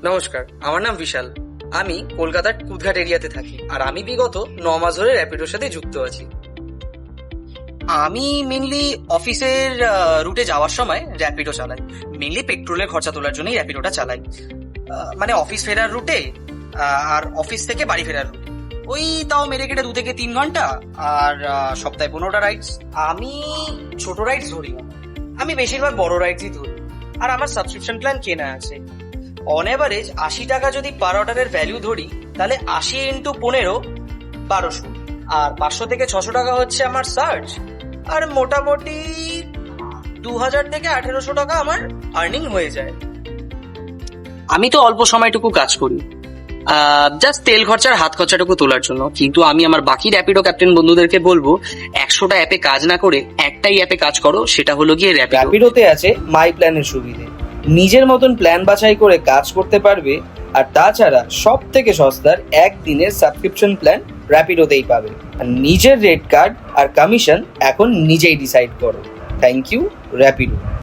নমস্কার, আমার নাম বিশাল। আমি কলকাতার কুদঘাট এরিয়াতে থাকি, আর আমি বিগত 9 মাস ধরে র্যাপিডোর সাথে যুক্ত আছি। আমি মেনলি অফিসের রুটে যাওয়ার সময় র্যাপিডো চালাই। মেনলি পেট্রোলের খরচা তোলার জন্যই র্যাপিডোটা চালাই। মানে অফিস ফেরার রুটে, আর অফিস থেকে বাড়ি ফেরার রুটে ওই তাও মেরে কেটে 2 থেকে 3 ঘন্টা। আর সপ্তাহে 15টা রাইডস। আমি ছোট রাইডস ধরি না, আমি বেশিরভাগ বড় রাইডসই ধরি। আর আমার সাবস্ক্রিপশন প্ল্যান কেনা আছে। অন এভারেজ 80 টাকা যদি পার অর্ডারের ভ্যালু ধরি, তাহলে 80 × 15 1200। আর 500 থেকে 600 টাকা হচ্ছে আমার সার্চ। আর মোটামুটি 2000 থেকে 1800 টাকা আমার আর্নিং হয়ে যায়। আমি তো অল্প সময়টুকু কাজ করি, জাস্ট তেল খরচার হাত খরচাটুকু তোলার জন্য। কিন্তু আমি আমার বাকি র্যাপিডো ক্যাপ্টেন বন্ধুদেরকে বলবো, 100টা অ্যাপে কাজ না করে একটাই অ্যাপে কাজ করো, সেটা হলো গিয়ে র্যাপিডো। র্যাপিডোতে আছে মাই প্ল্যানের সুবিধে, নিজের মতন প্ল্যান বাছাই করে কাজ করতে পারবে। আর তাছাড়া সব থেকে সস্তার একদিনের সাবস্ক্রিপশন প্ল্যান র্যাপিডোতেই পাবে। আর নিজের রেট কার্ড আর কমিশন এখন নিজেই ডিসাইড করো। Thank you Rapido.